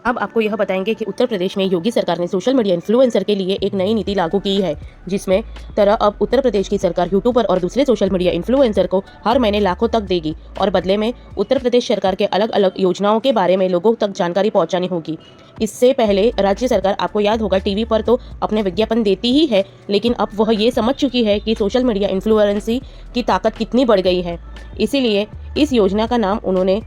अब आपको यह बताएंगे कि उत्तर प्रदेश में योगी सरकार ने सोशल मीडिया इन्फ्लुएंसर के लिए एक नई नीति लागू की है, जिसमें तरह अब उत्तर प्रदेश की सरकार यूट्यूबर और दूसरे सोशल मीडिया इन्फ्लुएंसर को हर महीने लाखों तक देगी और बदले में उत्तर प्रदेश सरकार के अलग अलग योजनाओं के बारे में लोगों तक जानकारी पहुंचानी होगी। इससे पहले राज्य सरकार, आपको याद होगा, टीवी पर तो अपने विज्ञापन देती ही है, लेकिन अब वह ये समझ चुकी है कि सोशल मीडिया इन्फ्लुएंसी की ताकत कितनी बढ़ गई है। इसीलिए इस योजना का नाम उन्होंने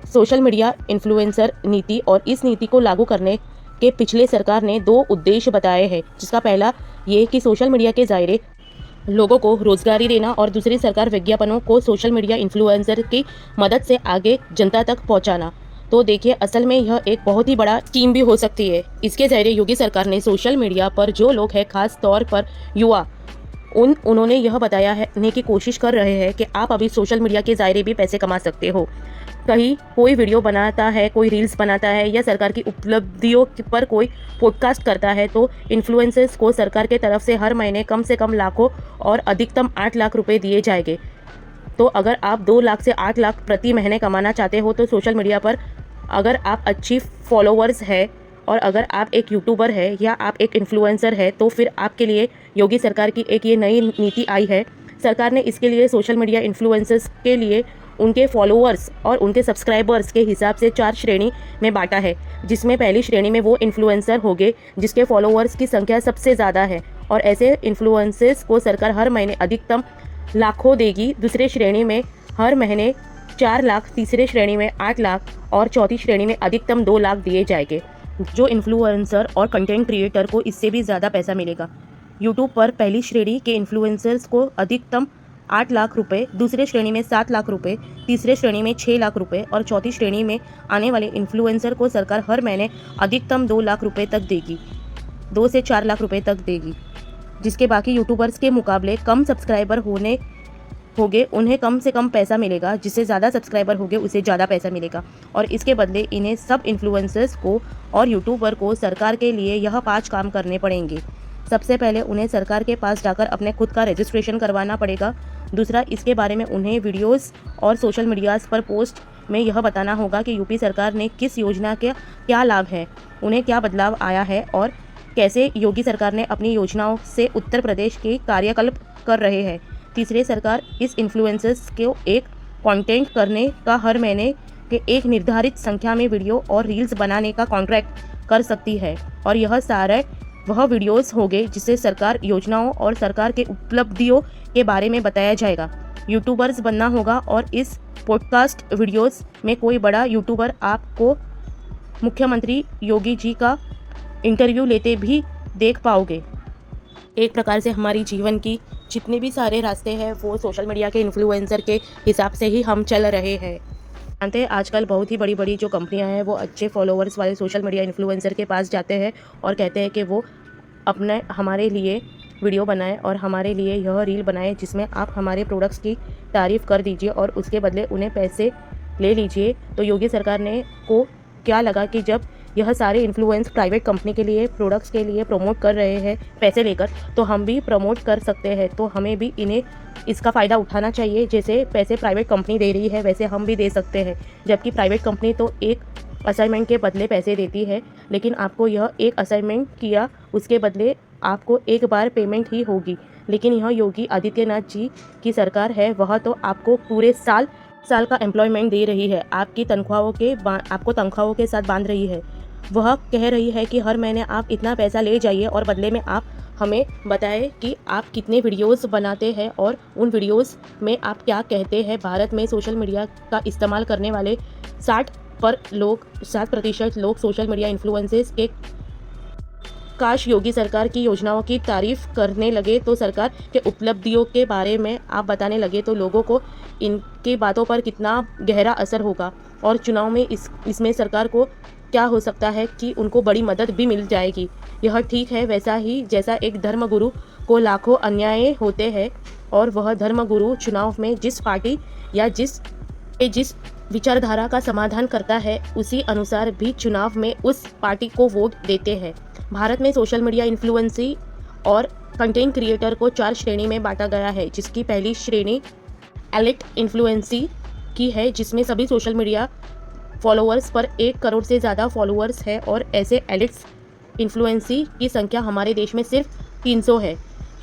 सोशल मीडिया इन्फ्लुएंसर नीति और इस नीति को लागू करने के पिछले सरकार ने 2 उद्देश्य बताए हैं, जिसका पहला ये कि सोशल मीडिया के ज़रिए लोगों को रोजगारी देना और दूसरी सरकार विज्ञापनों को सोशल मीडिया इन्फ्लुएंसर की मदद से आगे जनता तक पहुंचाना। तो देखिए, असल में यह एक बहुत ही बड़ा स्कीम भी हो सकती है। इसके जरिए योगी सरकार ने सोशल मीडिया पर जो लोग हैं, खास तौर पर युवा, उन्होंने यह बताया है की कोशिश कर रहे हैं कि आप अभी सोशल मीडिया के ज़रिए भी पैसे कमा सकते हो। कहीं कोई वीडियो बनाता है, कोई रील्स बनाता है या सरकार की उपलब्धियों पर कोई पॉडकास्ट करता है, तो इन्फ्लुएंसर्स को सरकार के तरफ से हर महीने कम से कम लाखों और अधिकतम 8 लाख रुपए दिए जाएंगे। तो अगर आप 2 लाख से 8 लाख प्रति महीने कमाना चाहते हो तो सोशल मीडिया पर अगर आप अच्छी फॉलोअर्स है और अगर आप एक यूट्यूबर है या आप एक इन्फ्लुएंसर है, तो फिर आपके लिए योगी सरकार की एक ये नई नीति आई है। सरकार ने इसके लिए सोशल मीडिया इन्फ्लुएंसर्स के लिए उनके फॉलोअर्स और उनके सब्सक्राइबर्स के हिसाब से 4 श्रेणी में बांटा है, जिसमें पहली श्रेणी में वो इन्फ्लुएंसर होंगे जिसके फॉलोअर्स की संख्या सबसे ज़्यादा है और ऐसे इन्फ्लुएंसर्स को सरकार हर महीने अधिकतम लाखों देगी। दूसरे श्रेणी में हर महीने 4 लाख, तीसरे श्रेणी में 8 लाख और चौथी श्रेणी में अधिकतम 2 लाख दिए जाएंगे। जो इन्फ्लुएंसर और कंटेंट क्रिएटर को इससे भी ज़्यादा पैसा मिलेगा। यूट्यूब पर पहली श्रेणी के इन्फ्लुएंसर्स को अधिकतम 8 लाख रुपए, दूसरे श्रेणी में 7 लाख रुपए, तीसरे श्रेणी में 6 लाख रुपए और चौथी श्रेणी में आने वाले इन्फ्लुएंसर को सरकार हर महीने अधिकतम 2 लाख रुपए तक देगी, 2 से 4 लाख रुपए तक देगी। जिसके बाकी यूट्यूबर्स के मुकाबले कम सब्सक्राइबर होंगे उन्हें कम से कम पैसा मिलेगा, जिससे ज़्यादा सब्सक्राइबर होंगे उसे ज़्यादा पैसा मिलेगा और इसके बदले इन्हें सब इन्फ्लुएंसर्स को और यूट्यूबर को सरकार के लिए यह 5 काम करने पड़ेंगे। सबसे पहले उन्हें सरकार के पास जाकर अपने खुद का रजिस्ट्रेशन करवाना पड़ेगा। दूसरा, इसके बारे में उन्हें वीडियोस और सोशल मीडियाज़ पर पोस्ट में यह बताना होगा कि यूपी सरकार ने किस योजना के क्या लाभ है, उन्हें क्या बदलाव आया है और कैसे योगी सरकार ने अपनी योजनाओं से उत्तर प्रदेश के कार्यकल्प कर रहे हैं। तीसरे, सरकार इस इन्फ्लुएंसर्स को एक कंटेंट करने का हर महीने के एक निर्धारित संख्या में वीडियो और रील्स बनाने का कॉन्ट्रैक्ट कर सकती है और यह सारे वह वीडियोस होंगे जिससे सरकार योजनाओं और सरकार के उपलब्धियों के बारे में बताया जाएगा। यूट्यूबर्स बनना होगा और इस पॉडकास्ट वीडियोस में कोई बड़ा यूट्यूबर आपको मुख्यमंत्री योगी जी का इंटरव्यू लेते भी देख पाओगे। एक प्रकार से हमारी जीवन की जितने भी सारे रास्ते हैं वो सोशल मीडिया के इन्फ्लुएंसर के हिसाब से ही हम चल रहे हैं। जानते हैं, आजकल बहुत ही बड़ी बड़ी जो कंपनियां हैं वो अच्छे फॉलोअर्स वाले सोशल मीडिया इन्फ्लुएंसर के पास जाते हैं और कहते हैं कि वो हमारे लिए वीडियो बनाएं और हमारे लिए यह रील बनाएं जिसमें आप हमारे प्रोडक्ट्स की तारीफ़ कर दीजिए और उसके बदले उन्हें पैसे ले लीजिए। तो योगी सरकार ने को क्या लगा कि जब यह सारे इन्फ्लुएंस प्राइवेट कंपनी के लिए प्रोडक्ट्स के लिए प्रमोट कर रहे हैं पैसे लेकर, तो हम भी प्रमोट कर सकते हैं, तो हमें भी इन्हें इसका फ़ायदा उठाना चाहिए। जैसे पैसे प्राइवेट कंपनी दे रही है वैसे हम भी दे सकते हैं। जबकि प्राइवेट कंपनी तो एक असाइनमेंट के बदले पैसे देती है, लेकिन आपको यह एक असाइनमेंट किया उसके बदले आपको एक बार पेमेंट ही होगी। लेकिन यह योगी आदित्यनाथ जी की सरकार है, वह तो आपको पूरे साल का एम्प्लॉयमेंट दे रही है, आपको तनख्वाहों के साथ बांध रही है। वह कह रही है कि हर महीने आप इतना पैसा ले जाइए और बदले में आप हमें बताएं कि आप कितने वीडियोस बनाते हैं और उन वीडियोस में आप क्या कहते हैं। भारत में सोशल मीडिया का इस्तेमाल करने वाले 60% लोग सोशल मीडिया इन्फ्लुएंसर्स के काश योगी सरकार की योजनाओं की तारीफ करने लगे, तो सरकार के उपलब्धियों के बारे में आप बताने लगे, तो लोगों को इनकी बातों पर कितना गहरा असर होगा और चुनाव में इसमें सरकार को क्या हो सकता है कि उनको बड़ी मदद भी मिल जाएगी। यह ठीक है, वैसा ही जैसा एक धर्मगुरु को लाखों अन्याय होते हैं और वह धर्मगुरु चुनाव में जिस पार्टी या जिस विचारधारा का समाधान करता है उसी अनुसार भी चुनाव में उस पार्टी को वोट देते हैं। भारत में सोशल मीडिया इन्फ्लुएंसी और कंटेंट क्रिएटर को 4 श्रेणी में बांटा गया है, जिसकी पहली श्रेणी एलिट इन्फ्लुएंसी की है, जिसमें सभी सोशल मीडिया फॉलोअर्स पर 1 करोड़ से ज़्यादा फॉलोअर्स है और ऐसे एलिट्स इन्फ्लुएंसी की संख्या हमारे देश में सिर्फ 300 है।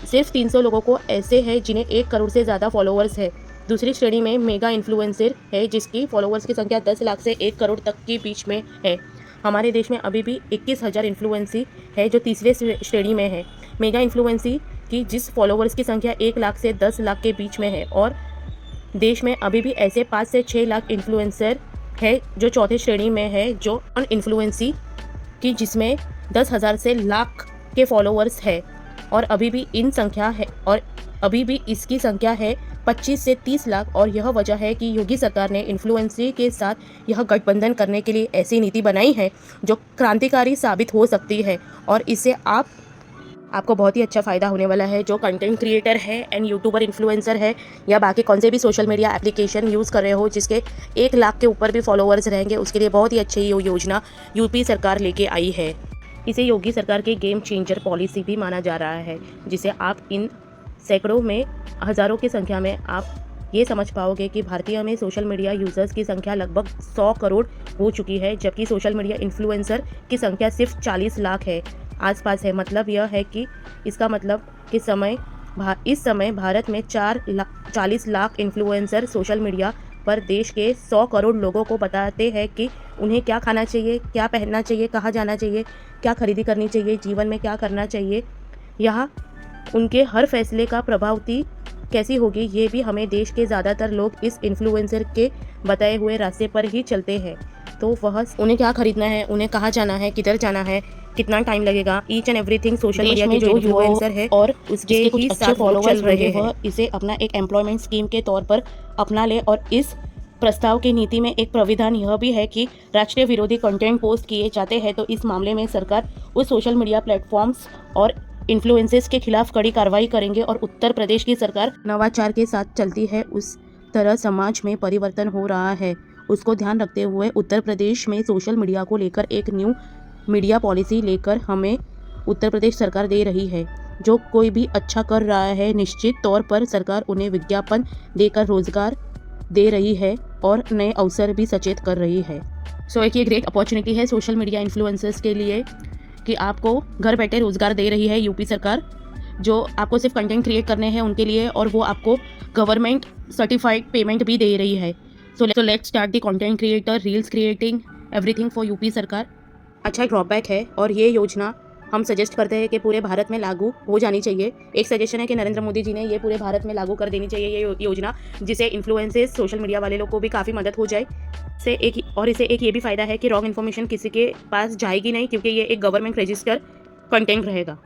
सिर्फ 300 लोगों को ऐसे है जिन्हें 1 करोड़ से ज़्यादा फॉलोअर्स है। दूसरी श्रेणी में मेगा इन्फ्लुएंसर है जिसकी फॉलोअर्स की संख्या 10 लाख से 1 करोड़ तक के बीच में है। हमारे देश में अभी भी 21,000 इन्फ्लुएंसी है जो तीसरे श्रेणी में है। मेगा इन्फ्लुएंसी की जिस फॉलोअर्स की संख्या 1 लाख से 10 लाख के बीच में है और देश में अभी भी ऐसे 5 से 6 लाख इन्फ्लुएंसर है जो चौथे श्रेणी में है, जो अन इन्फ्लुएंसी की जिसमें 10,000 से लाख के फॉलोअर्स है और अभी भी इसकी संख्या है 25 से 30 लाख। और यह वजह है कि योगी सरकार ने इन्फ्लुएंसी के साथ यह गठबंधन करने के लिए ऐसी नीति बनाई है जो क्रांतिकारी साबित हो सकती है और इससे आपको बहुत ही अच्छा फ़ायदा होने वाला है। जो कंटेंट क्रिएटर है एंड यूट्यूबर इन्फ्लुएंसर है या बाकी कौन से भी सोशल मीडिया एप्लीकेशन यूज़ कर रहे हो जिसके 1 लाख के ऊपर भी फॉलोअर्स रहेंगे, उसके लिए बहुत ही अच्छी योजना यूपी सरकार लेके आई है। इसे योगी सरकार की गेम चेंजर पॉलिसी भी माना जा रहा है, जिसे आप इन सैकड़ों में हज़ारों की संख्या में आप ये समझ पाओगे कि भारतीय में सोशल मीडिया यूज़र्स की संख्या लगभग 100 करोड़ हो चुकी है, जबकि सोशल मीडिया इन्फ्लुएंसर की संख्या सिर्फ 40 लाख है आसपास है। मतलब यह है कि इसका मतलब कि इस समय भारत में 40 लाख इन्फ्लुएंसर सोशल मीडिया पर देश के 100 करोड़ लोगों को बताते हैं कि उन्हें क्या खाना चाहिए, क्या पहनना चाहिए, कहाँ जाना चाहिए, क्या खरीदी करनी चाहिए, जीवन में क्या करना चाहिए, यहाँ उनके हर फैसले का प्रभावती कैसी होगी, ये भी हमें देश के ज़्यादातर लोग इस इन्फ्लुएंसर के बताए हुए रास्ते पर ही चलते हैं। तो उन्हें क्या खरीदना है, उन्हें कहाँ जाना है, किधर जाना है, कितना टाइम लगेगा, each and everything social media के जो इन्फ्लुएंसर है और उसके ही साथ फॉलोअर्स रहे हैं, इसे अपना एक एम्प्लॉयमेंट स्कीम के तौर पर अपना ले। और इस प्रस्ताव की नीति में एक प्राविधान यह भी है कि राष्ट्रीय विरोधी कंटेंट पोस्ट किए जाते हैं तो इस मामले में सरकार उस सोशल मीडिया प्लेटफॉर्म्स और इन्फ्लुएंसर्स के खिलाफ कड़ी कार्रवाई करेंगे। और उत्तर प्रदेश की सरकार नवाचार के साथ चलती है, उस तरह समाज में परिवर्तन हो रहा है, उसको ध्यान रखते हुए उत्तर प्रदेश में सोशल मीडिया को लेकर एक न्यू मीडिया पॉलिसी लेकर हमें उत्तर प्रदेश सरकार दे रही है। जो कोई भी अच्छा कर रहा है निश्चित तौर पर सरकार उन्हें विज्ञापन देकर रोजगार दे रही है और नए अवसर भी सचेत कर रही है। सो एक ये ग्रेट अपॉर्चुनिटी है सोशल मीडिया इन्फ्लुएंसर्स के लिए कि आपको घर बैठे रोजगार दे रही है यूपी सरकार, जो आपको सिर्फ कंटेंट क्रिएट करने हैं उनके लिए, और वो आपको गवर्नमेंट सर्टिफाइड पेमेंट भी दे रही है। So let's start the content creator reels creating everything for UP सरकार। अच्छा ड्रॉबैक है और ये योजना हम सजेस्ट करते हैं कि पूरे भारत में लागू हो जानी चाहिए। एक सजेशन है कि नरेंद्र मोदी जी ने ये पूरे भारत में लागू कर देनी चाहिए ये योजना, जिससे इन्फ्लुएंसर्स सोशल मीडिया वाले लोग को भी काफ़ी मदद हो जाए। इसे एक ये भी फ़ायदा है कि रॉन्ग इन्फॉर्मेशन किसी के पास जाएगी नहीं, क्योंकि ये एक गवर्नमेंट रजिस्टर कंटेंट रहेगा।